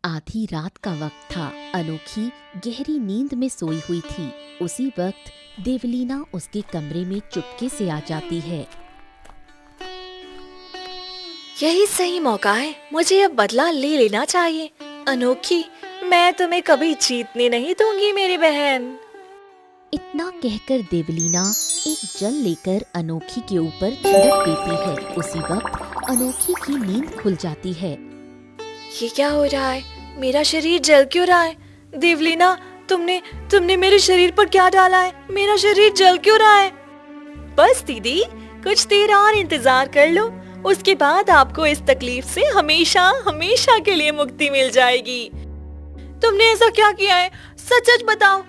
आधी रात का वक्त था। अनोखी गहरी नींद में सोई हुई थी। उसी वक्त देवलीना उसके कमरे में चुपके से आ जाती है। यही सही मौका है, मुझे अब बदला ले लेना चाहिए। अनोखी, मैं तुम्हें कभी जीतने नहीं दूंगी मेरी बहन। इतना कहकर देवलीना एक जल लेकर अनोखी के ऊपर छिड़क देती है। उसी वक्त अनोखी की नींद खुल जाती है। ये क्या हो रहा है? मेरा शरीर जल क्यों रहा है? देवलीना, तुमने मेरे शरीर पर क्या डाला है? मेरा शरीर जल क्यों रहा है? बस दीदी, कुछ देर और इंतजार कर लो, उसके बाद आपको इस तकलीफ से हमेशा हमेशा के लिए मुक्ति मिल जाएगी। तुमने ऐसा क्या किया है? सच सच बताओ।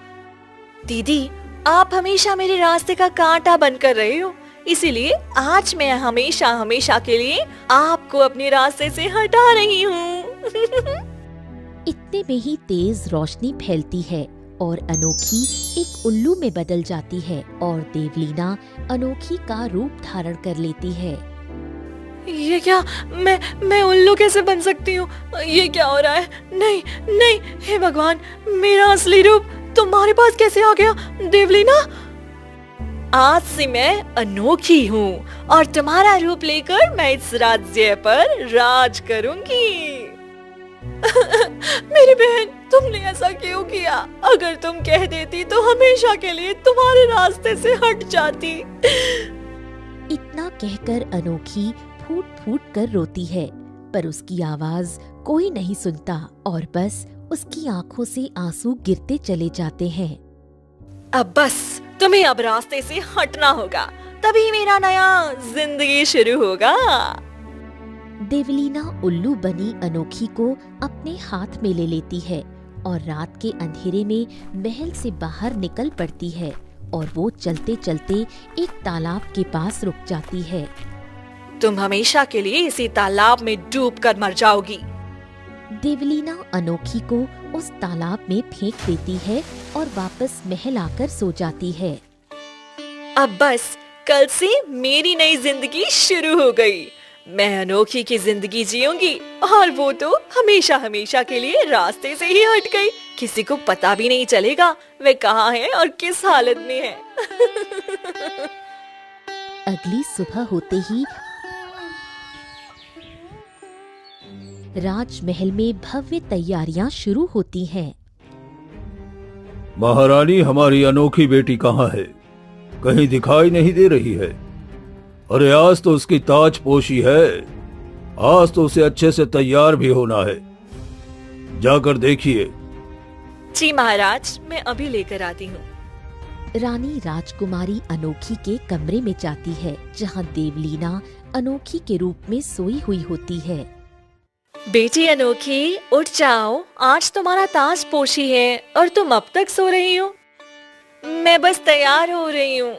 दीदी, आप हमेशा मेरे रास्ते का कांटा बनकर रहे हो, इसीलिए आज मैं हमेशा हमेशा के लिए आपको अपने रास्ते से हटा रही हूँ। इतने में ही तेज रोशनी फैलती है और अनोखी एक उल्लू में बदल जाती है और देवलीना अनोखी का रूप धारण कर लेती है। ये क्या? मैं उल्लू कैसे बन सकती हूँ? ये क्या हो रहा है? नहीं नहीं, हे भगवान, मेरा असली रूप तुम्हारे पास कैसे आ गया? देवलीना, आज से मैं अनोखी हूँ और तुम्हारा रूप लेकर मैं इस राज्य पर राज करूंगी। मेरी बहन, तुमने ऐसा क्यों किया? अगर तुम कह देती तो हमेशा के लिए तुम्हारे रास्ते से हट जाती। इतना कहकर अनोखी फूट फूट कर रोती है, पर उसकी आवाज कोई नहीं सुनता और बस उसकी आंखों से आंसू गिरते चले जाते हैं। अब बस, तुम्हें अब रास्ते से हटना होगा, तभी मेरा नया जिंदगी शुरू होगा। देवलीना उल्लू बनी अनोखी को अपने हाथ में ले लेती है और रात के अंधेरे में महल से बाहर निकल पड़ती है और वो चलते चलते एक तालाब के पास रुक जाती है। तुम हमेशा के लिए इसी तालाब में डूब कर मर जाओगी। देवलीना अनोखी को उस तालाब में फेंक देती है और वापस महल आकर सो जाती है। अब बस, कल से मेरी नई जिंदगी शुरू हो गई। मैं अनोखी की जिंदगी जीऊंगी और वो तो हमेशा हमेशा के लिए रास्ते से ही हट गई। किसी को पता भी नहीं चलेगा वे कहाँ है और किस हालत में है। अगली सुबह होते ही राजमहल में भव्य तैयारियां शुरू होती हैं। महारानी, हमारी अनोखी बेटी कहाँ है? कहीं दिखाई नहीं दे रही है। अरे आज तो उसकी ताजपोशी है, आज तो उसे अच्छे से तैयार भी होना है। जाकर देखिए। जी महाराज, मैं अभी लेकर आती हूँ। रानी राजकुमारी अनोखी के कमरे में जाती है, जहाँ देवलीना अनोखी के रूप में सोई हुई होती है। बेटी अनोखी, उठ जाओ, आज तुम्हारा ताजपोशी है और तुम अब तक सो रही हो। मैं बस तैयार हो रही हूँ।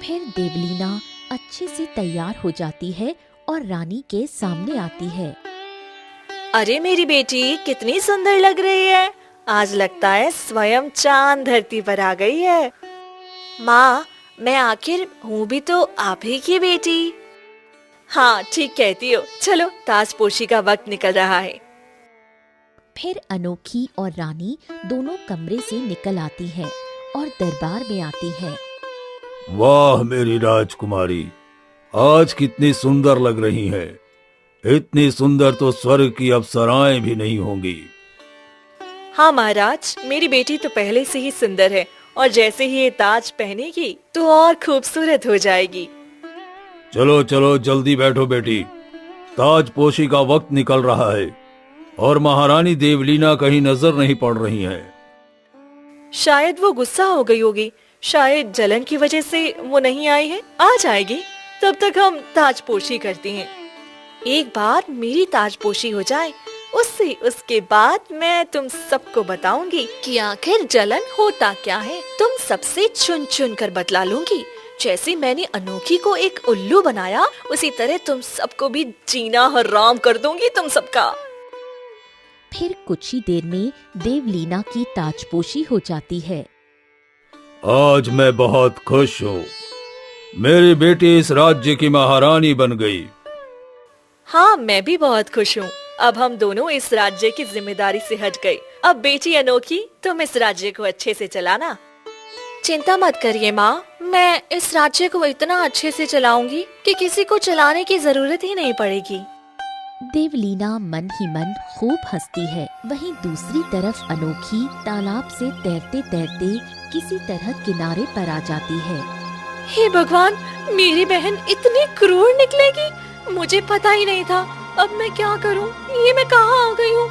फिर देवलीना अच्छे से तैयार हो जाती है और रानी के सामने आती है। अरे मेरी बेटी, कितनी सुंदर लग रही है। आज लगता है स्वयं चांद धरती पर आ गई है। माँ, मैं आखिर हूँ भी तो आप ही की बेटी। हाँ, ठीक कहती हो। चलो, ताजपोशी का वक्त निकल रहा है। फिर अनोखी और रानी दोनों कमरे से निकल आती हैं और दरबार में आती हैं। वाह मेरी राजकुमारी, आज कितनी सुंदर लग रही है। इतनी सुंदर तो स्वर्ग की अप्सराएं भी नहीं होंगी। हाँ महाराज, मेरी बेटी तो पहले से ही सुंदर है और जैसे ही ये ताज पहनेगी तो और खूबसूरत हो जाएगी। चलो चलो, जल्दी बैठो बेटी, ताजपोशी का वक्त निकल रहा है और महारानी देवलीना कहीं नजर नहीं पड़ रही है। शायद वो गुस्सा हो गई होगी, शायद जलन की वजह से वो नहीं आई है। आ जाएगी, तब तक हम ताजपोशी करते हैं। एक बार मेरी ताजपोशी हो जाए, उसके बाद मैं तुम सबको बताऊंगी कि आखिर जलन होता क्या है। तुम सबसे चुन चुन कर बतला लूंगी। जैसे मैंने अनोखी को एक उल्लू बनाया, उसी तरह तुम सबको भी जीना हराम कर दूंगी तुम सबका। फिर कुछ ही देर में देवलीना की ताजपोशी हो जाती है। आज मैं बहुत खुश हूँ, मेरी बेटी इस राज्य की महारानी बन गई। हाँ, मैं भी बहुत खुश हूँ। अब हम दोनों इस राज्य की जिम्मेदारी से हट गए। अब बेटी अनोखी, तुम इस राज्य को अच्छे से चलाना। चिंता मत करिए माँ, मैं इस राज्य को इतना अच्छे से चलाऊंगी कि किसी को चलाने की जरूरत ही नहीं पड़ेगी। देवलीना मन ही मन खूब हंसती है। वहीं दूसरी तरफ अनोखी तालाब से तैरते तैरते किसी तरह किनारे पर आ जाती है। हे भगवान, मेरी बहन इतनी क्रूर निकलेगी, मुझे पता ही नहीं था। अब मैं क्या करूं? ये मैं कहाँ आ गई हूँ?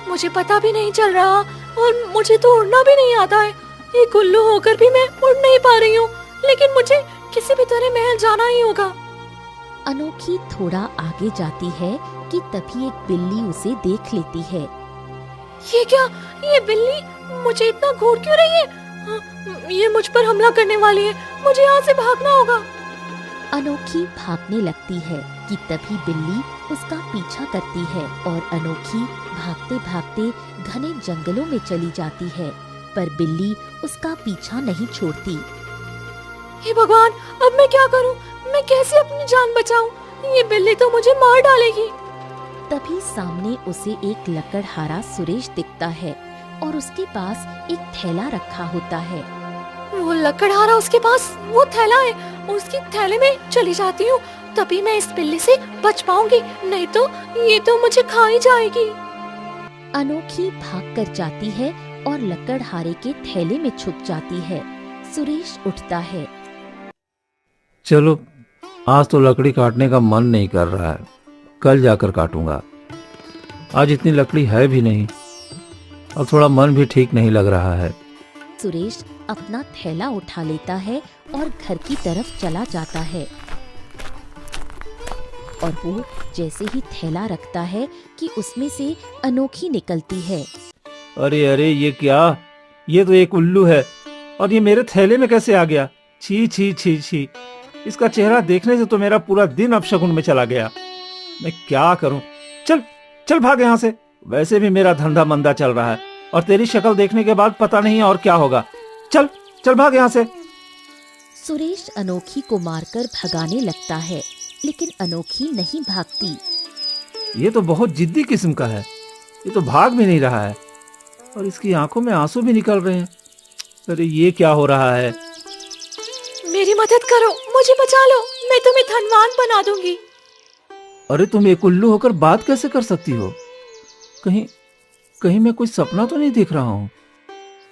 मुझे पता भी नहीं चल रहा और मुझे तो उड़ना भी नहीं आता है। एक उल्लू होकर भी मैं उड़ नहीं पा रही हूँ, लेकिन मुझे किसी भी तरह महल जाना ही होगा। अनोखी थोड़ा आगे जाती है कि तभी एक बिल्ली उसे देख लेती है। ये क्या? ये बिल्ली मुझे इतना घूर क्यों रही है? हाँ, ये मुझ पर हमला करने वाली है, मुझे यहाँ से भागना होगा। अनोखी भागने लगती है कि तभी बिल्ली उसका पीछा करती है और अनोखी भागते भागते घने जंगलों में चली जाती है, पर बिल्ली उसका पीछा नहीं छोड़ती। हे भगवान, अब मैं क्या करूं? मैं कैसे अपनी जान बचाऊं? ये बिल्ली तो मुझे मार डालेगी। तभी सामने उसे एक लकड़हारा सुरेश दिखता है और उसके पास एक थैला रखा होता है। वो लकड़हारा उसके पास वो थैला है, उसके थैले में चली जाती हूँ, तभी मैं इस बिल्ली से बच पाऊंगी, नहीं तो ये तो मुझे खा ही जाएगी। अनोखी भागकर जाती है और लकड़हारे के थैले में छुप जाती है। सुरेश उठता है। चलो, आज तो लकड़ी काटने का मन नहीं कर रहा है, कल जाकर काटूंगा। आज इतनी लकड़ी है भी नहीं और थोड़ा मन भी ठीक नहीं लग रहा है। सुरेश अपना थैला उठा लेता है और घर की तरफ चला जाता है और वो जैसे ही थैला रखता है कि उसमें से अनोखी निकलती है। अरे अरे, ये क्या? ये तो एक उल्लू है और ये मेरे थैले में कैसे आ गया? छी छी छी छी, इसका चेहरा देखने से तो मेरा पूरा दिन अपशगुन में चला गया। मैं क्या करूं? चल चल भाग यहाँ से। वैसे भी मेरा धंधा मंदा चल रहा है और तेरी शक्ल देखने के बाद पता नहीं और क्या होगा। चल चल भाग यहाँ से। सुरेश अनोखी को मारकर भगाने लगता है, लेकिन अनोखी नहीं भागती। ये तो बहुत जिद्दी किस्म का है, ये तो भाग भी नहीं रहा है और इसकी आंखों में आंसू भी निकल रहे हैं। अरे ये क्या हो रहा है? मेरी मदद करो, मुझे बचा लो, मैं तुम्हें धनवान बना दूंगी। अरे तुम एक उल्लू होकर बात कैसे कर सकती हो? कहीं मैं कोई सपना तो नहीं देख रहा हूँ?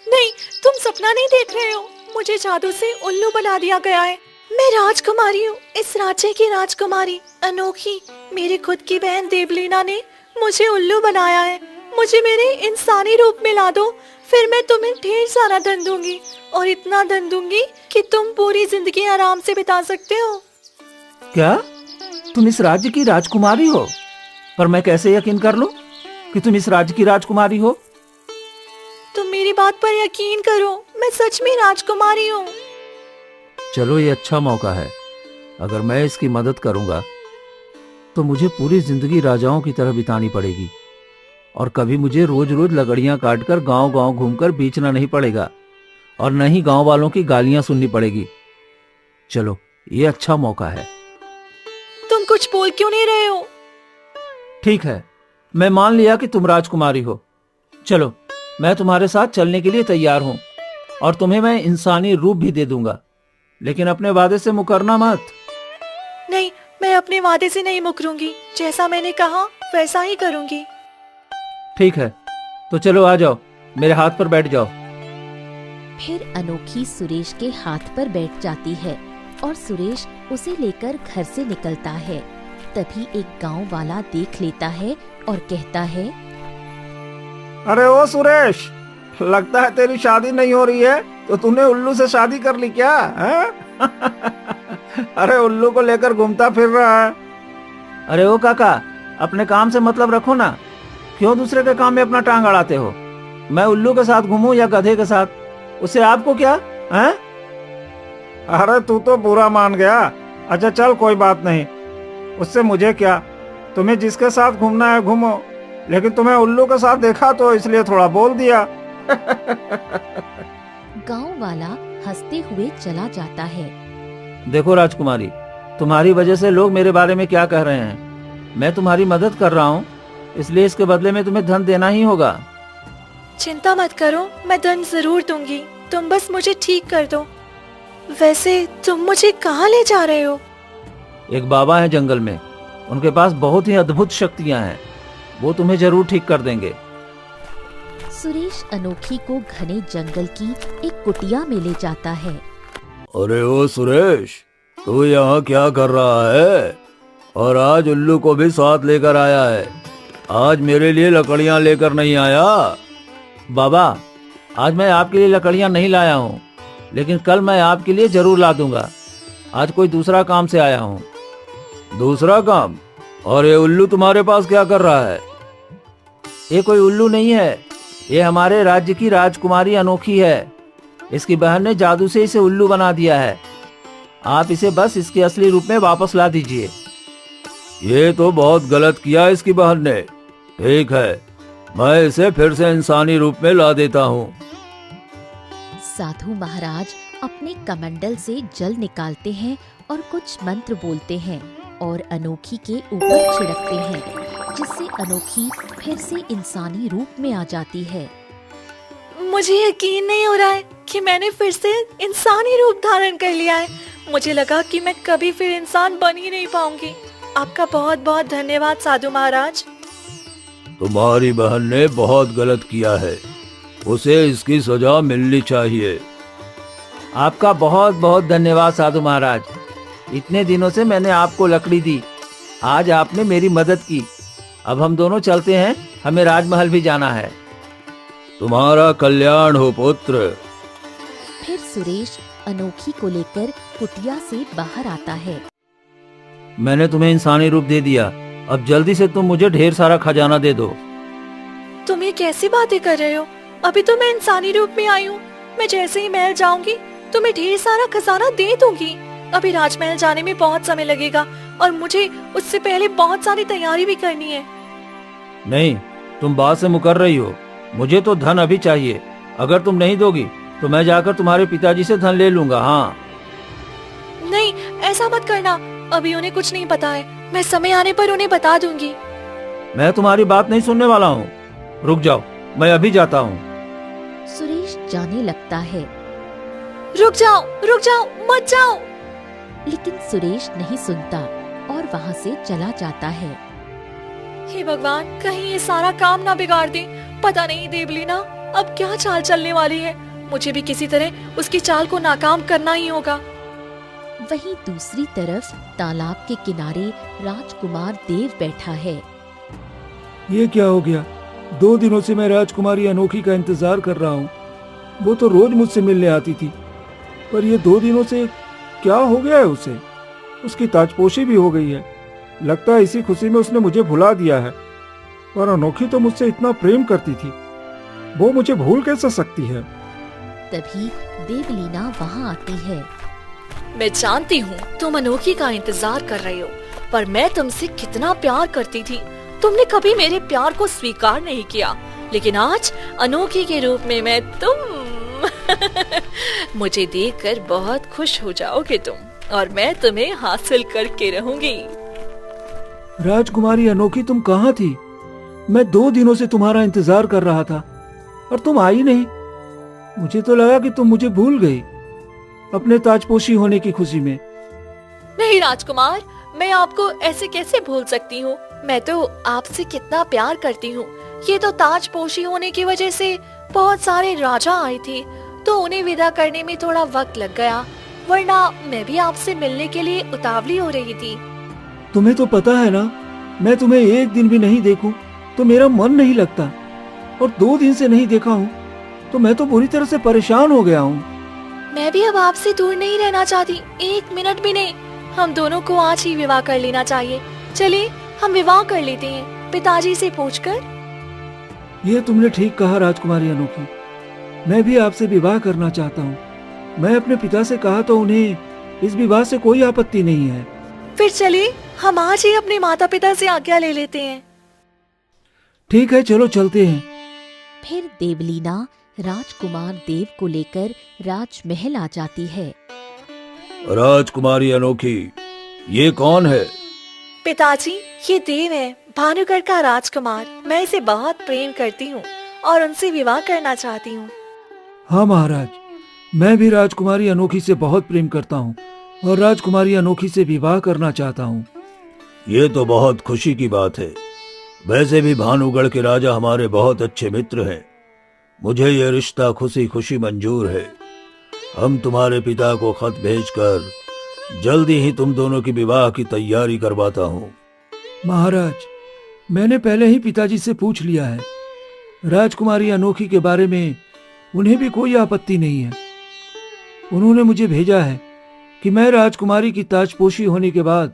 नहीं, तुम सपना नहीं देख रहे हो, मुझे जादू से उल्लू बना दिया गया है। मैं राजकुमारी हूँ, इस राज्य की राजकुमारी अनोखी। मेरी खुद की बहन देवलीना ने मुझे उल्लू बनाया है। मुझे मेरे इंसानी रूप में ला दो, फिर मैं तुम्हें ढेर सारा धन दूंगी और इतना धन दूंगी कि तुम पूरी जिंदगी आराम से बिता सकते हो। क्या तुम इस राज्य की राजकुमारी हो? पर मैं कैसे यकीन कर लूं कि तुम इस राज्य की राजकुमारी हो? तुम मेरी बात पर यकीन करो, मैं सच में राजकुमारी हूँ। चलो, ये अच्छा मौका है। अगर मैं इसकी मदद करूंगा तो मुझे पूरी जिंदगी राजाओं की तरह बितानी पड़ेगी और कभी मुझे रोज रोज लकड़ियां काटकर गांव गांव घूमकर बेचना नहीं पड़ेगा और न ही गांव वालों की गालियां सुननी पड़ेगी। चलो, ये अच्छा मौका है। तुम कुछ बोल क्यों नहीं रहे हो? ठीक है, मैं मान लिया कि तुम राजकुमारी हो। चलो, मैं तुम्हारे साथ चलने के लिए तैयार हूं और तुम्हें मैं इंसानी रूप भी दे दूंगा, लेकिन अपने वादे से मुकरना मत। नहीं, मैं अपने वादे से नहीं मुकरूंगी। जैसा मैंने कहा वैसा ही करूंगी। ठीक है, तो चलो आ जाओ, मेरे हाथ पर बैठ जाओ। फिर अनोखी सुरेश के हाथ पर बैठ जाती है और सुरेश उसे लेकर घर से निकलता है। तभी एक गांव वाला देख लेता है और कहता है, अरे ओ सुरेश, लगता है तेरी शादी नहीं हो रही है, तो तूने उल्लू से शादी कर ली क्या? अरे उल्लू को लेकर घूमता फिर रहा है। अरे ओ काका, अपने काम से मतलब रखो ना, क्यों दूसरे के काम में अपना टांग अड़ाते हो? मैं उल्लू के साथ घूमूं या गधे के साथ, उससे आपको क्या है? अरे तू तो बुरा मान गया। अच्छा चल, कोई बात नहीं, उससे मुझे क्या, तुम्हें जिसके साथ घूमना है घूमो, लेकिन तुम्हें उल्लू के साथ देखा तो इसलिए थोड़ा बोल दिया। गांव वाला हंसते हुए चला जाता है। देखो राजकुमारी, तुम्हारी वजह से लोग मेरे बारे में क्या कह रहे हैं। मैं तुम्हारी मदद कर रहा हूँ इसलिए इसके बदले में तुम्हें धन देना ही होगा। चिंता मत करो, मैं धन जरूर दूंगी, तुम बस मुझे ठीक कर दो। वैसे तुम मुझे कहाँ ले जा रहे हो? एक बाबा है जंगल में, उनके पास बहुत ही अद्भुत शक्तियां हैं, वो तुम्हें जरूर ठीक कर देंगे। सुरेश अनोखी को घने जंगल की एक कुटिया में ले जाता है। अरे ओ सुरेश, तू यहाँ क्या कर रहा है? और आज उल्लू को भी साथ लेकर आया है। आज मेरे लिए लकड़ियाँ लेकर नहीं आया? बाबा, आज मैं आपके लिए लकड़ियां नहीं लाया हूँ, लेकिन कल मैं आपके लिए जरूर ला दूंगा। आज कोई दूसरा काम से आया हूँ। दूसरा काम? और ये उल्लू तुम्हारे पास क्या कर रहा है? ये कोई उल्लू नहीं है, ये हमारे राज्य की राजकुमारी अनोखी है। इसकी बहन ने जादू से इसे उल्लू बना दिया है। आप इसे बस इसके असली रूप में वापस ला दीजिए। ये तो बहुत गलत किया इसकी बहन ने। ठीक है, मैं इसे फिर से इंसानी रूप में ला देता हूँ। साधु महाराज अपने कमंडल से जल निकालते हैं और कुछ मंत्र बोलते हैं और अनोखी के ऊपर छिड़कते हैं, जिससे अनोखी फिर से इंसानी रूप में आ जाती है। मुझे यकीन नहीं हो रहा है कि मैंने फिर से इंसानी रूप धारण कर लिया है। मुझे लगा कि मैं कभी फिर इंसान बन ही नहीं पाऊंगी। आपका बहुत बहुत धन्यवाद साधु महाराज। तुम्हारी बहन ने बहुत गलत किया है, उसे इसकी सजा मिलनी चाहिए। आपका बहुत बहुत धन्यवाद साधु महाराज। इतने दिनों से मैंने आपको लकड़ी दी, आज आपने मेरी मदद की। अब हम दोनों चलते हैं, हमें राजमहल भी जाना है। तुम्हारा कल्याण हो पुत्र। फिर सुरेश अनोखी को लेकर कुटिया से बाहर आता है। मैंने तुम्हें इंसानी रूप दे दिया, अब जल्दी से तुम मुझे ढेर सारा खजाना दे दो। तुम ये कैसी बातें कर रहे हो? अभी तो मैं इंसानी रूप में आई हूँ। मैं जैसे ही महल जाऊंगी तुम्हें ढेर सारा खजाना दे दूंगी। अभी राजमहल जाने में बहुत समय लगेगा और मुझे उससे पहले बहुत सारी तैयारी भी करनी है। नहीं, तुम बात से मुकर रही हो। मुझे तो धन अभी चाहिए। अगर तुम नहीं दोगी तो मैं जाकर तुम्हारे पिताजी से धन ले लूंगा। हाँ। नहीं, ऐसा मत करना, अभी उन्हें कुछ नहीं पता है। मैं समय आने पर उन्हें बता दूंगी। मैं तुम्हारी बात नहीं सुनने वाला हूँ। रुक जाओ, मैं अभी जाता हूँ। सुरेश जाने लगता है। रुक जाओ, मत जाओ। लेकिन सुरेश नहीं सुनता और वहाँ से चला जाता है। हे भगवान, कहीं ये सारा काम ना बिगाड़ दे। पता नहीं देवलीना अब क्या चाल चलने वाली है। मुझे भी किसी तरह उसकी चाल को नाकाम करना ही होगा। वहीं दूसरी तरफ तालाब के किनारे राजकुमार देव बैठा है। ये क्या हो गया? 2 दिनों से मैं राजकुमारी अनोखी का इंतजार कर रहा हूँ। वो तो रोज मुझसे मिलने आती थी, पर ये 2 दिनों से क्या हो गया है उसे? उसकी ताजपोशी भी हो गई है। लगता है इसी खुशी में उसने मुझे भुला दिया है। पर अनोखी तो मुझसे इतना प्रेम करती थी, वो मुझे भूल कैसे सकती है? तभी देवलीना वहाँ आती है। मैं जानती हूँ तुम अनोखी का इंतजार कर रही हो, पर मैं तुमसे कितना प्यार करती थी। तुमने कभी मेरे प्यार को स्वीकार नहीं किया, लेकिन आज अनोखी के रूप में मैं मुझे देखकर बहुत खुश हो जाओगे तुम, और मैं तुम्हें हासिल करके रहूंगी। राजकुमारी अनोखी, तुम कहाँ थी? मैं 2 दिनों से तुम्हारा इंतजार कर रहा था और तुम आई नहीं। मुझे तो लगा कि तुम मुझे भूल गई अपने ताजपोशी होने की खुशी में। नहीं राजकुमार, मैं आपको ऐसे कैसे भूल सकती हूँ? मैं तो आपसे कितना प्यार करती हूँ। ये तो ताजपोशी होने की वजह से बहुत सारे राजा आए थे, तो उन्हें विदा करने में थोड़ा वक्त लग गया, वरना मैं भी आपसे मिलने के लिए उतावली हो रही थी। तुम्हें तो पता है ना, मैं तुम्हें एक दिन भी नहीं देखूं तो मेरा मन नहीं लगता, और 2 दिन से नहीं देखा हूँ तो मैं तो बुरी तरह से परेशान हो गया हूँ। मैं भी अब आपसे दूर नहीं रहना चाहती, 1 मिनट भी नहीं। हम दोनों को आज ही विवाह कर लेना चाहिए। चलिए हम विवाह कर लेते हैं, पिताजी से पूछकर। ये तुमने ठीक कहा राजकुमारी अनोखी, मैं भी आपसे विवाह करना चाहता हूँ। मैं अपने पिता से कहा तो उन्हें इस विवाह से कोई आपत्ति नहीं है। फिर चलिए हम आज ही अपने माता पिता से आज्ञा ले लेते हैं। ठीक है, चलो चलते हैं। फिर देवलीना राजकुमार देव को लेकर राजमहल आ जाती है। राजकुमारी अनोखी, ये कौन है? पिताजी, ये देव है, भानुगढ़ का राजकुमार, मैं इसे बहुत प्रेम करती हूँ और उनसे विवाह करना चाहती हूँ। हाँ महाराज, मैं भी राजकुमारी अनोखी से बहुत प्रेम करता हूँ और राजकुमारी अनोखी से विवाह करना चाहता हूँ। ये तो बहुत खुशी की बात है। वैसे भी भानुगढ़ के राजा हमारे बहुत अच्छे मित्र हैं। मुझे ये रिश्ता खुशी खुशी मंजूर है। हम तुम्हारे पिता को खत भेजकर जल्दी ही तुम दोनों की विवाह की तैयारी करवाता हूँ। महाराज, मैंने पहले ही पिताजी से पूछ लिया है। राजकुमारी अनोखी के बारे में उन्हें भी कोई आपत्ति नहीं है। उन्होंने मुझे भेजा है कि मैं राजकुमारी की ताजपोशी होने के बाद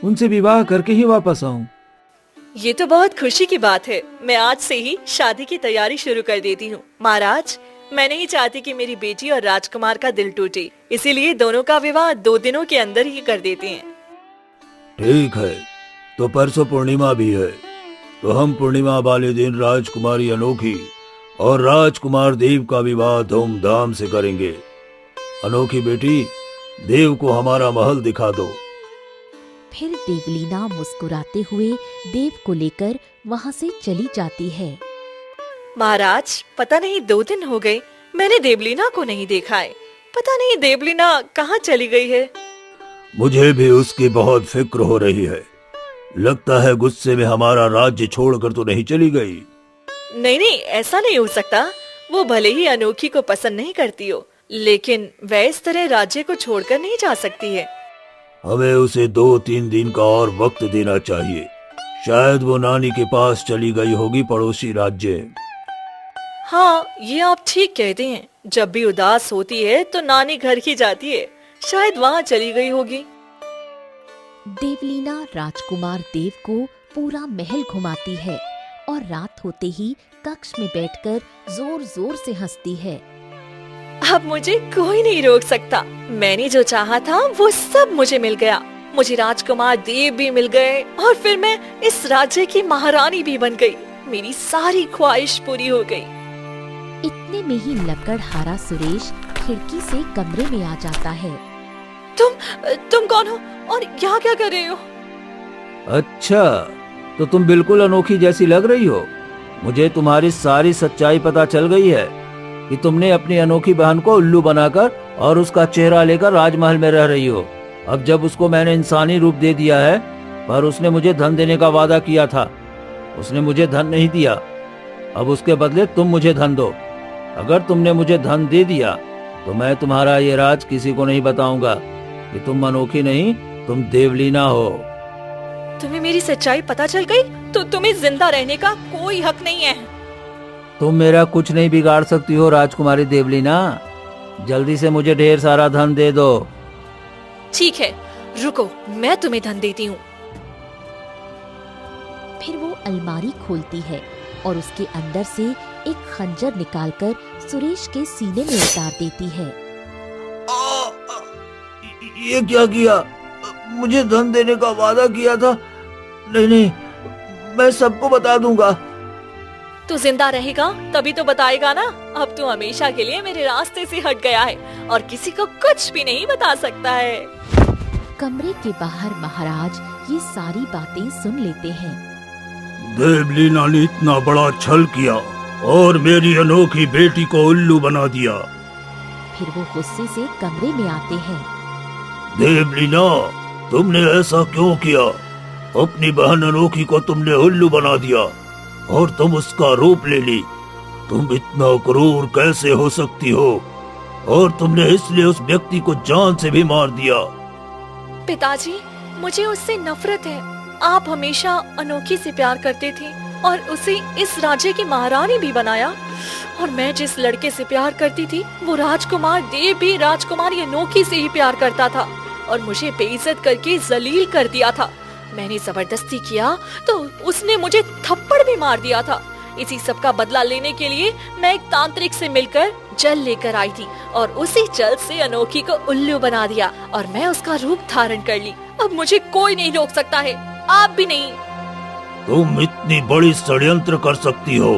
उनसे विवाह करके ही वापस आऊं। ये तो बहुत खुशी की बात है। मैं आज से ही शादी की तैयारी शुरू कर देती हूँ। महाराज, मैं नहीं चाहती कि मेरी बेटी और राजकुमार का दिल टूटे, इसीलिए दोनों का विवाह 2 दिनों के अंदर ही कर देते हैं। ठीक है, तो परसों पूर्णिमा भी है, तो हम पूर्णिमा वाले दिन राजकुमारी अनोखी और राजकुमार देव का विवाह धूमधाम से करेंगे। अनोखी बेटी, देव को हमारा महल दिखा दो। फिर देवलीना मुस्कुराते हुए देव को लेकर वहाँ से चली जाती है। महाराज, पता नहीं 2 दिन हो गए मैंने देवलीना को नहीं देखा है। पता नहीं देवलीना कहाँ चली गई है। मुझे भी उसकी बहुत फिक्र हो रही है। लगता है गुस्से में हमारा राज्य छोड़कर तो नहीं चली गई। नहीं नहीं, ऐसा नहीं हो सकता। वो भले ही अनोखी को पसंद नहीं करती हो, लेकिन वह इस तरह राज्य को छोड़कर नहीं जा सकती है। हमें उसे 2-3 दिन का और वक्त देना चाहिए। शायद वो नानी के पास चली गई होगी, पड़ोसी राज्य। हाँ, ये आप ठीक कहते हैं। जब भी उदास होती है तो नानी घर ही जाती है। शायद वहाँ चली गई होगी। देवलीना राजकुमार देव को पूरा महल घुमाती है और रात होते ही कक्ष में बैठकर जोर जोर से हंसती है। अब मुझे कोई नहीं रोक सकता। मैंने जो चाहा था वो सब मुझे मिल गया। मुझे राजकुमार देव भी मिल गए और फिर मैं इस राज्य की महारानी भी बन गई। मेरी सारी ख्वाहिश पूरी हो गई। इतने में ही लकड़हारा सुरेश खिड़की से कमरे में आ जाता है। तुम कौन हो और यहाँ क्या कर रहे हो? अच्छा, तो तुम बिल्कुल अनोखी जैसी लग रही हो। मुझे तुम्हारी सारी सच्चाई पता चल गई है कि तुमने अपनी अनोखी बहन को उल्लू बनाकर और उसका चेहरा लेकर राजमहल में रह रही हो। अब जब उसको मैंने इंसानी रूप दे दिया है, पर उसने मुझे धन देने का वादा किया था। उसने मुझे धन नहीं दिया। अब उसके बदले तुम मुझे धन दो। अगर तुमने मुझे धन दे दिया तो मैं तुम्हारा ये राज किसी को नहीं बताऊंगा कि तुम अनोखी नहीं, तुम देवलीना हो। तुम्हें मेरी सच्चाई पता चल गई तो तुम्हें जिंदा रहने का कोई हक नहीं है। तुम मेरा कुछ नहीं बिगाड़ सकती हो राजकुमारी देवलीना। जल्दी से मुझे ढेर सारा धन दे दो। ठीक है, रुको, मैं तुम्हें धन देती हूँ। फिर वो अलमारी खोलती है और उसके अंदर से एक खंजर निकालकर सुरेश के सीने में उतार देती है। ये क्या किया? मुझे धन देने का वादा किया था। नहीं, मैं सबको बता दूंगा। तू जिंदा रहेगा तभी तो बताएगा ना। अब तू हमेशा के लिए मेरे रास्ते से हट गया है और किसी को कुछ भी नहीं बता सकता है। कमरे के बाहर महाराज ये सारी बातें सुन लेते हैं। देवलीना ने इतना बड़ा छल किया और मेरी अनोखी बेटी को उल्लू बना दिया। फिर वो गुस्से से कमरे में आते हैं। देवलीना, तुमने ऐसा क्यों किया? अपनी बहन अनोखी को तुमने उल्लू बना दिया और तुम उसका रूप ले ली। तुम इतना क्रूर कैसे हो सकती हो? और तुमने इसलिए उस व्यक्ति को जान से भी मार दिया। पिताजी, मुझे उससे नफरत है। आप हमेशा अनोखी से प्यार करते थे और उसे इस राज्य की महारानी भी बनाया। और मैं जिस लड़के से प्यार करती थी वो राजकुमार देव भी राजकुमारी अनोखी से ही प्यार करता था और मुझे बेइज्जत करके जलील कर दिया था। मैंने जबरदस्ती किया तो उसने मुझे थप्पड़ भी मार दिया था। इसी सब का बदला लेने के लिए मैं एक तांत्रिक से मिलकर जल लेकर आई थी और उसी जल से अनोखी को उल्लू बना दिया और मैं उसका रूप धारण कर ली। अब मुझे कोई नहीं रोक सकता है, आप भी नहीं। तुम इतनी बड़ी षड्यंत्र कर सकती हो,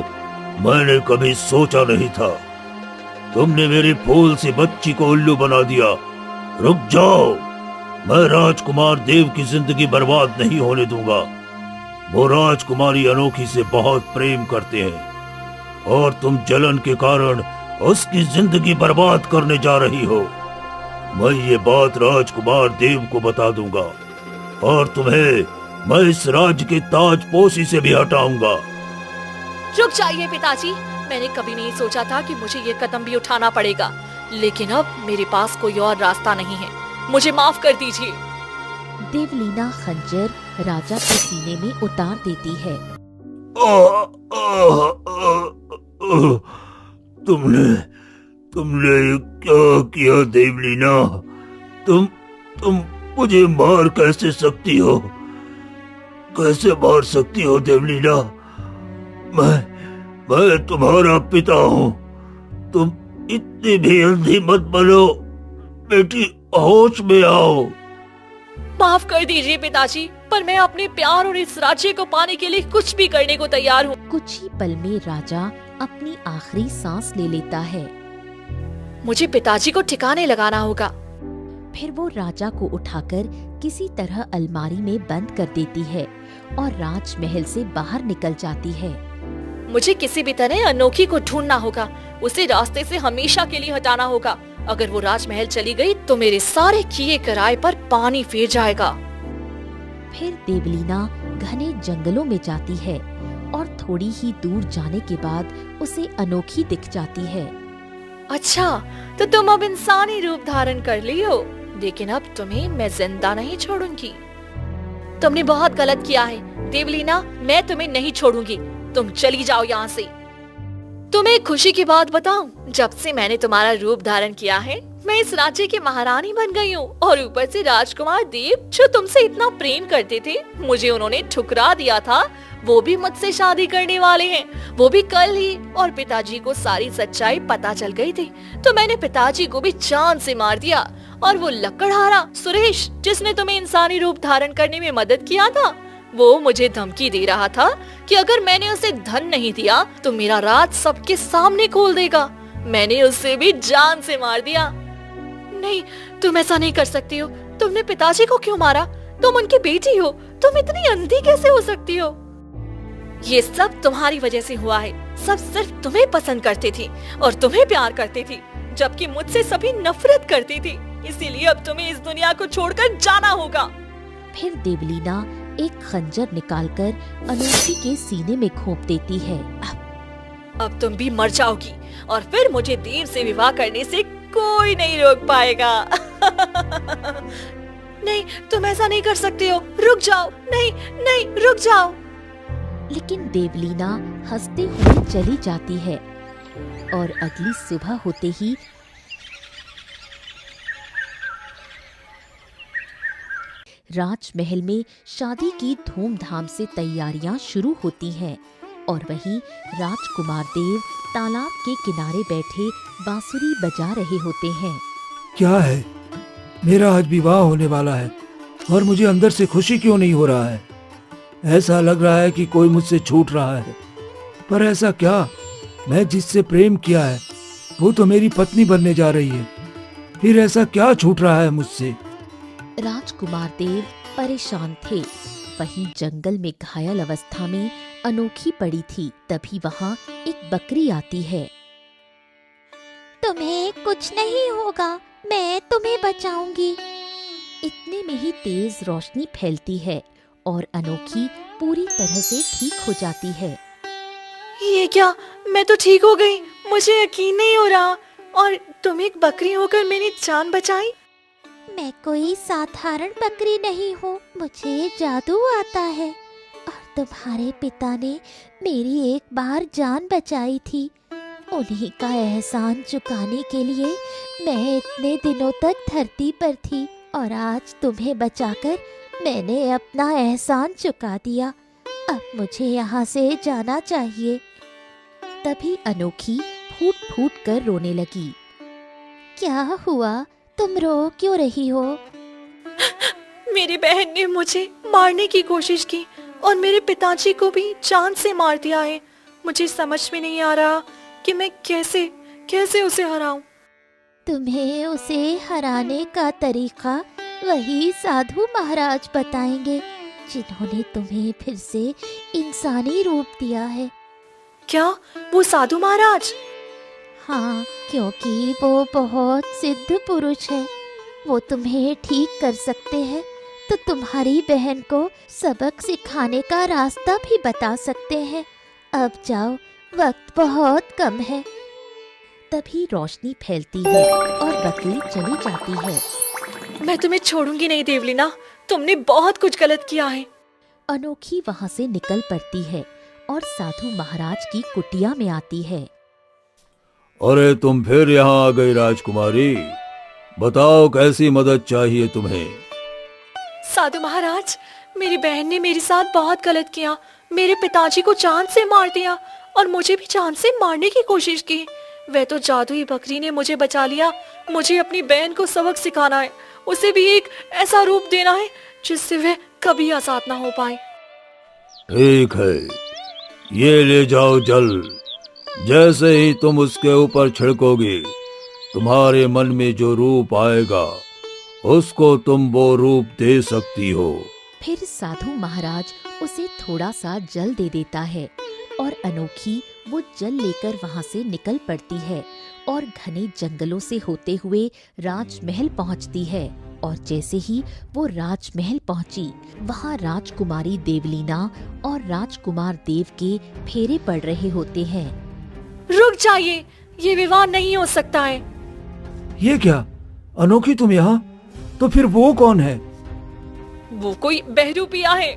मैंने कभी सोचा नहीं था। तुमने मेरी फूल सी बच्ची को उल्लू बना दिया। रुक जाओ, मैं राजकुमार देव की जिंदगी बर्बाद नहीं होने दूंगा। वो राजकुमारी अनोखी से बहुत प्रेम करते हैं और तुम जलन के कारण उसकी जिंदगी बर्बाद करने जा रही हो। मैं ये बात राजकुमार देव को बता दूंगा और तुम्हें मैं इस राज्य के ताजपोशी से भी हटाऊंगा। रुक जाइए पिताजी, मैंने कभी नहीं सोचा था कि मुझे ये कदम भी उठाना पड़ेगा, लेकिन अब मेरे पास कोई और रास्ता नहीं है, मुझे माफ कर दीजिए। देवलीना खंजर राजा के सीने में उतार देती है। तुमने क्या किया देवलीना? तुम मुझे मार कैसे सकती हो? कैसे मार सकती हो देवलीना? मैं तुम्हारा पिता हूँ। तुम इतनी भी अंधी मत बनो। बेटी, होश में आओ। माफ कर दीजिए पिताजी, पर मैं अपने प्यार और इस राज्य को पाने के लिए कुछ भी करने को तैयार हूँ। कुछ ही पल में राजा अपनी आखिरी सांस ले लेता है। मुझे पिताजी को ठिकाने लगाना होगा। फिर वो राजा को उठाकर किसी तरह अलमारी में बंद कर देती है और राजमहल से बाहर निकल जाती है। मुझे किसी भी तरह अनोखी को ढूंढना होगा, उसे रास्ते से हमेशा के लिए हटाना होगा। अगर वो राजमहल चली गई तो मेरे सारे किए कराए पर पानी फिर जाएगा। फिर देवलीना घने जंगलों में जाती है और थोड़ी ही दूर जाने के बाद उसे अनोखी दिख जाती है। अच्छा, तो तुम अब इंसानी रूप धारण कर ली हो, लेकिन अब तुम्हें मैं जिंदा नहीं छोड़ूंगी। तुमने बहुत गलत किया है देवलीना, मैं तुम्हें नहीं छोड़ूंगी। तुम चली जाओ यहाँ से। तुम्हें एक खुशी की बात बताऊं, जब से मैंने तुम्हारा रूप धारण किया है मैं इस राज्य की महारानी बन गई हूँ, और ऊपर से राजकुमार देव जो तुमसे इतना प्रेम करते थे, मुझे उन्होंने ठुकरा दिया था। वो भी मुझसे शादी करने वाले हैं, वो भी कल ही। और पिताजी को सारी सच्चाई पता चल गई थी, तो मैंने पिताजी को भी जान से मार दिया। और वो लकड़हारा सुरेश, जिसने तुम्हें इंसानी रूप धारण करने में मदद किया था, वो मुझे धमकी दे रहा था कि अगर मैंने उसे धन नहीं दिया तो मेरा राज सबके सामने खोल देगा। मैंने उसे भी जान से मार दिया। नहीं, तुम ऐसा नहीं कर सकती हो। तुमने पिताजी को क्यों मारा? तुम उनकी बेटी हो, तुम इतनी अंधी कैसे हो सकती हो? ये सब तुम्हारी वजह से हुआ है। सब सिर्फ तुम्हें पसंद करते थे और तुम्हें प्यार करते थे, जबकि मुझसे सभी नफरत करते थे। इसीलिए अब तुम्हें इस दुनिया को छोड़कर जाना होगा। फिर देवलीना एक खंजर निकालकर अनोखी के सीने में घोंप देती है। अब तुम भी मर जाओगी और फिर मुझे देव से विवाह करने से कोई नहीं रोक पाएगा। नहीं, तुम ऐसा नहीं कर सकते हो। रुक जाओ। नहीं नहीं, रुक जाओ। लेकिन देवलीना हंसते हुए चली जाती है और अगली सुबह होते ही राजमहल में शादी की धूमधाम से तैयारियां शुरू होती हैं और वहीं राजकुमार देव तालाब के किनारे बैठे बांसुरी बजा रहे होते हैं। क्या है? मेरा आज विवाह होने वाला है और मुझे अंदर से खुशी क्यों नहीं हो रहा है? ऐसा लग रहा है कि कोई मुझसे छूट रहा है, पर ऐसा क्या? मैं जिससे प्रेम किया है वो तो मेरी पत्नी बनने जा रही है, फिर ऐसा क्या छूट रहा है मुझसे? राजकुमार देव परेशान थे। वहीं जंगल में घायल अवस्था में अनोखी पड़ी थी। तभी वहाँ एक बकरी आती है। तुम्हें कुछ नहीं होगा, मैं तुम्हें बचाऊंगी। इतने में ही तेज रोशनी फैलती है और अनोखी पूरी तरह से ठीक हो जाती है। ये क्या? मैं तो ठीक हो गई, मुझे यकीन नहीं हो रहा। और तुम एक बकरी होकर मेरी जान बचाई? मैं कोई साधारण बकरी नहीं हूँ, मुझे जादू आता है और तुम्हारे पिता ने मेरी एक बार जान बचाई थी। उन्हीं का एहसान चुकाने के लिए मैं इतने दिनों तक धरती पर थी और आज तुम्हें बचाकर मैंने अपना एहसान चुका दिया। अब मुझे यहाँ से जाना चाहिए। तभी अनोखी फूट फूट कर रोने लगी। क्या हुआ? तुम रो क्यों रही हो? मेरी बहन ने मुझे मारने की कोशिश की और मेरे पिताजी को भी जान से मार दिया है। मुझे समझ में नहीं आ रहा कि मैं कैसे उसे हराऊं। तुम्हें उसे हराने का तरीका वही साधु महाराज बताएंगे जिन्होंने तुम्हें फिर से इंसानी रूप दिया है। क्या वो साधु महाराज? हाँ, क्योंकि वो बहुत सिद्ध पुरुष है। वो तुम्हें ठीक कर सकते हैं, तो तुम्हारी बहन को सबक सिखाने का रास्ता भी बता सकते हैं। अब जाओ, वक्त बहुत कम है। तभी रोशनी फैलती है और बकरी चली जाती है। मैं तुम्हें छोड़ूंगी नहीं देवलीना, तुमने बहुत कुछ गलत किया है। अनोखी वहाँ से निकल पड़ती है और साधु महाराज की कुटिया में आती है। अरे तुम फिर यहाँ आ गई राजकुमारी, बताओ कैसी मदद चाहिए तुम्हें? साधु महाराज, मेरी बहन ने मेरे साथ बहुत गलत किया। मेरे पिताजी को जान से मार दिया और मुझे भी जान से मारने की कोशिश की। वह तो जादुई बकरी ने मुझे बचा लिया। मुझे अपनी बहन को सबक सिखाना है, उसे भी एक ऐसा रूप देना है जिससे वह कभी आजाद ना हो पाए। ठीक है, ये ले जाओ जल। जैसे ही तुम उसके ऊपर छिड़कोगे, तुम्हारे मन में जो रूप आएगा उसको तुम वो रूप दे सकती हो। फिर साधु महाराज उसे थोड़ा सा जल दे देता है और अनोखी वो जल लेकर वहाँ से निकल पड़ती है और घने जंगलों से होते हुए राजमहल पहुँचती है। और जैसे ही वो राजमहल पहुँची, वहाँ राजकुमारी देवलीना और राजकुमार देव के फेरे पड़ रहे होते हैं। रुक जाइए, ये विवाह नहीं हो सकता है। ये क्या अनोखी, तुम यहाँ? तो फिर वो कौन है? वो कोई बहरूपिया है।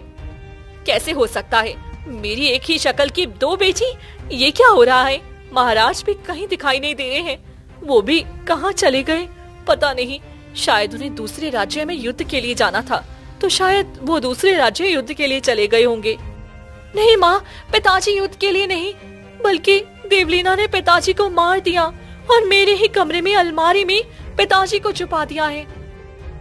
कैसे हो सकता है? मेरी एक ही शक्ल की दो बेटी? ये क्या हो रहा है? महाराज भी कहीं दिखाई नहीं दे रहे हैं। वो भी कहाँ चले गए पता नहीं। शायद उन्हें दूसरे राज्य में युद्ध के लिए जाना था, तो शायद वो दूसरे राज्य युद्ध के लिए चले गए होंगे। नहीं माँ, पिताजी युद्ध के लिए नहीं, बल्कि देवलीना ने पिताजी को मार दिया और मेरे ही कमरे में अलमारी में पिताजी को छुपा दिया है।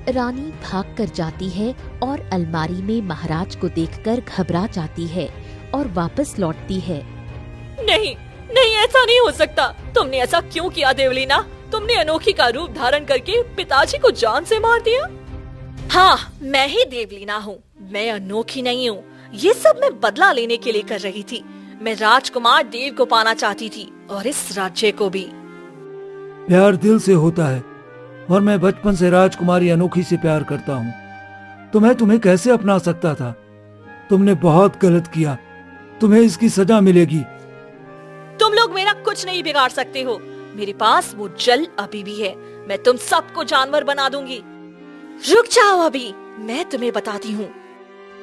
रानी भाग कर जाती है और अलमारी में महाराज को देखकर घबरा जाती है और वापस लौटती है। नहीं नहीं, ऐसा नहीं हो सकता। तुमने ऐसा क्यों किया देवलीना? तुमने अनोखी का रूप धारण करके पिताजी को जान से मार दिया। हाँ, मैं ही देवलीना हूँ, मैं अनोखी नहीं हूँ। ये सब मैं बदला लेने के लिए कर रही थी। मैं राजकुमार देव को पाना चाहती थी और इस राज्य को भी। प्यार दिल से होता है और मैं बचपन से राजकुमारी अनोखी से प्यार करता हूँ, तो मैं तुम्हें कैसे अपना सकता था? तुमने बहुत गलत किया, तुम्हें इसकी सजा मिलेगी। तुम लोग मेरा कुछ नहीं बिगाड़ सकते हो। मेरे पास वो जल अभी भी है। मैं तुम सबको जानवर बना दूंगी। रुक जाओ, अभी मैं तुम्हें बताती हूँ।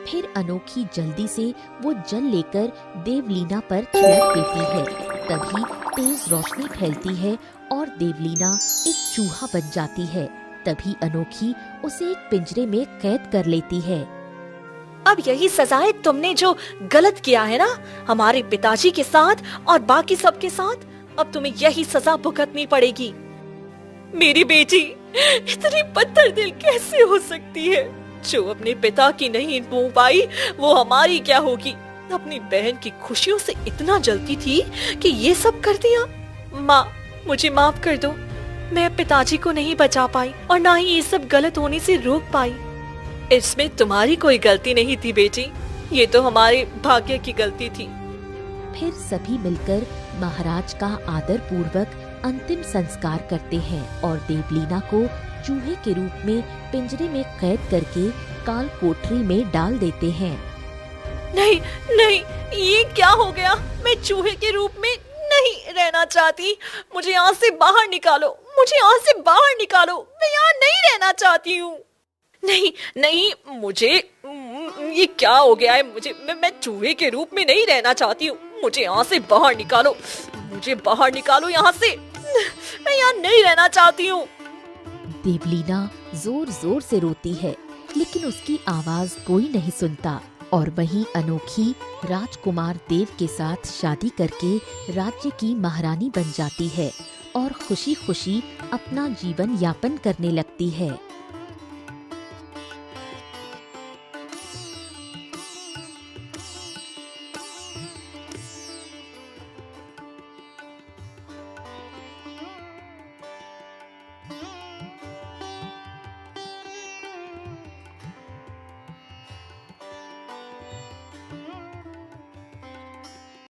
फिर अनोखी जल्दी से वो जल लेकर देवलीना पर छिड़क देती है। तभी तेज रोशनी फैलती है और देवलीना एक चूहा बन जाती है। तभी अनोखी उसे एक पिंजरे में कैद कर लेती है। अब यही सजा है तुमने जो गलत किया है ना, हमारे पिताजी के साथ और बाकी सबके साथ। अब तुम्हें यही सजा भुगतनी पड़ेगी। मेरी बेटी इतनी पत्थर दिल कैसे हो सकती है? जो अपने पिता की नहीं हो पाई, वो हमारी क्या होगी? अपनी बहन की खुशियों से इतना जलती थी कि ये सब कर दिया। माँ, मुझे माफ कर दो। मैं पिताजी को नहीं बचा पाई और ना ही ये सब गलत होने से रोक पाई। इसमें तुम्हारी कोई गलती नहीं थी बेटी, ये तो हमारे भाग्य की गलती थी। फिर सभी मिलकर महाराज का आदर पूर्वक अंतिम संस्कार करते हैं और देवलीना को चूहे के रूप में पिंजरे में कैद करके काल कोठरी में डाल देते हैं। नहीं नहीं, ये क्या हो गया? मैं चूहे के रूप में नहीं रहना चाहती। मुझे यहाँ से बाहर निकालो, मुझे यहाँ से बाहर निकालो। मैं यहाँ नहीं रहना चाहती हूँ। नहीं नहीं, मुझे ये क्या हो गया है? मैं चूहे के रूप में नहीं रहना चाहती हूँ। मुझे यहाँ से बाहर निकालो, मुझे बाहर निकालो यहाँ से। मैं यहाँ नहीं रहना चाहती हूँ। देवलीना जोर जोर से रोती है, लेकिन उसकी आवाज कोई नहीं सुनता। और वहीं अनोखी राजकुमार देव के साथ शादी करके राज्य की महारानी बन जाती है और खुशी खुशी अपना जीवन यापन करने लगती है।